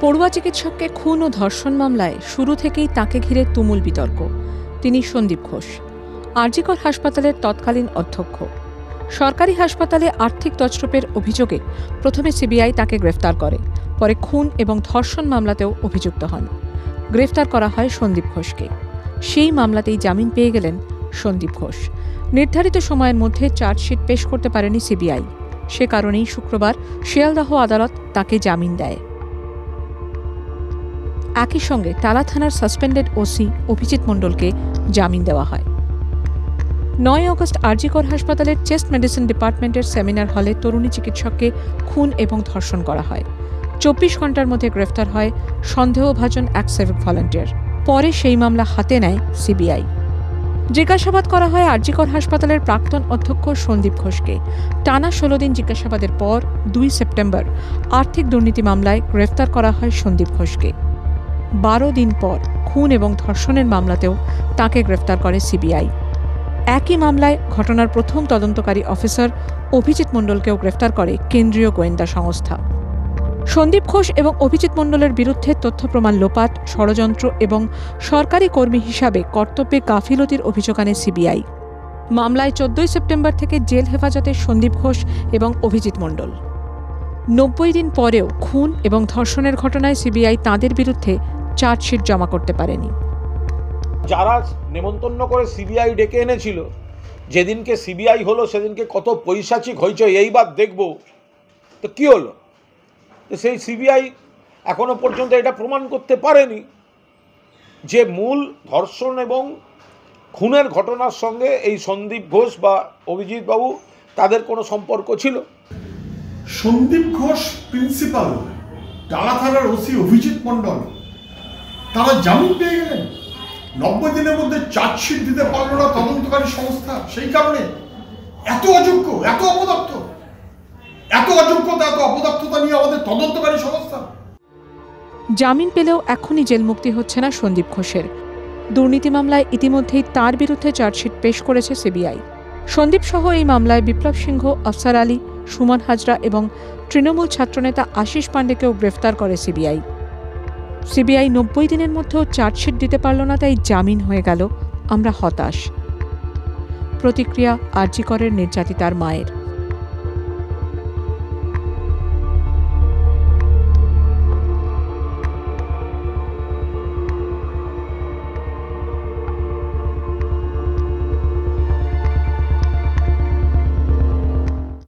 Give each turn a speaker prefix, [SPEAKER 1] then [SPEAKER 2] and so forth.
[SPEAKER 1] পড়ুয়া চিকিৎসককে খুন ও ধর্ষণ মামলায় শুরু থেকেই তাঁকে ঘিরে তুমুল বিতর্ক। তিনি সন্দীপ ঘোষ, আরজিকর হাসপাতালের তৎকালীন অধ্যক্ষ। সরকারি হাসপাতালে আর্থিক তছরূপের অভিযোগে প্রথমে সিবিআই তাঁকে গ্রেফতার করে, পরে খুন এবং ধর্ষণ মামলাতেও অভিযুক্ত হন। গ্রেফতার করা হয় সন্দীপ ঘোষকে। সেই মামলাতেই জামিন পেয়ে গেলেন সন্দীপ ঘোষ। নির্ধারিত সময়ের মধ্যে চার্জশিট পেশ করতে পারেনি সিবিআই। সে কারণেই শুক্রবার শিয়ালদহ আদালত তাঁকে জামিন দেয়। একই সঙ্গে টালা থানার সাসপেন্ডেড ওসি অভিজিৎ মণ্ডলকে জামিন দেওয়া হয়। 9 অগস্ট আরজিকর হাসপাতালের চেস্ট মেডিসিন ডিপার্টমেন্টের সেমিনার হলে তরুণী চিকিৎসককে খুন এবং ধর্ষণ করা হয়। 24 ঘণ্টার মধ্যে গ্রেফতার হয় সন্দেহভাজন এক সিভিক ভলান্টিয়ার। পরে সেই মামলা হাতে নেয় সিবিআই। জিজ্ঞাসাবাদ করা হয় আরজিকর হাসপাতালের প্রাক্তন অধ্যক্ষ সন্দীপ ঘোষকে। টানা 16 দিন জিজ্ঞাসাবাদের পর 2 সেপ্টেম্বর আর্থিক দুর্নীতি মামলায় গ্রেফতার করা হয় সন্দীপ ঘোষকে। 12 দিন পর খুন এবং ধর্ষণের মামলাতেও তাঁকে গ্রেফতার করে সিবিআই। একই মামলায় ঘটনার প্রথম তদন্তকারী অফিসার অভিজিৎ মণ্ডলকেও গ্রেফতার করে কেন্দ্রীয় গোয়েন্দা সংস্থা। সন্দীপ ঘোষ এবং অভিজিৎ মণ্ডলের বিরুদ্ধে তথ্য প্রমাণ লোপাট, ষড়যন্ত্র এবং সরকারি কর্মী হিসাবে কর্তব্যে গাফিলতির অভিযোগ আনে সিবিআই। মামলায় 14 সেপ্টেম্বর থেকে জেল হেফাজতে সন্দীপ ঘোষ এবং অভিজিৎ মণ্ডল। 90 দিন পরেও খুন এবং ধর্ষণের ঘটনায় সিবিআই তাঁদের বিরুদ্ধে চার্জশিট জমা করতে পারেনি।
[SPEAKER 2] যারা নেমন্তন্ন করে সিবিআই ডেকে এনেছিল, যেদিনকে সিবিআই হলো সেদিনকে কত পৈশাচিক হইচই, এইবার দেখব তো কী হলো। তো সেই সিবিআই এখনো পর্যন্ত এটা প্রমাণ করতে পারেনি যে মূল ধর্ষণ এবং খুনের ঘটনার সঙ্গে এই সন্দীপ ঘোষ বা অভিজিৎ বাবু তাদের কোনো সম্পর্ক ছিল।
[SPEAKER 3] সন্দীপ ঘোষ প্রিন্সিপাল, টালা থানার ওসি অভিজিৎ মণ্ডল, তারা জামিন পেয়ে গেলেন। 90 দিনের মধ্যে চার্জশিট দিতে পারল না তদন্তকারী সংস্থা। সেই কারণে এত অযোগ্য, এত অযোগ্যতা, এত অপদার্থতা নিয়ে আমাদের তদন্তকারী সংস্থা।
[SPEAKER 1] জামিন পেলেও এখনই জেল মুক্তি হচ্ছে না সন্দীপ ঘোষের। দুর্নীতি মামলায় ইতিমধ্যেই তার বিরুদ্ধে চার্জশিট পেশ করেছে সিবিআই। সন্দীপ সহ এই মামলায় বিপ্লব সিংহ, আফসার আলী, সুমন হাজরা এবং তৃণমূল ছাত্রনেতা আশিস পাণ্ডেকেও গ্রেফতার করে সিবিআই। 90 দিনের মধ্যেও চার্জশিট দিতে পারল না, তাই জামিন হয়ে গেল। আমরা হতাশ। প্রতিক্রিয়া আরজিকরের নির্যাতিতার মায়ের।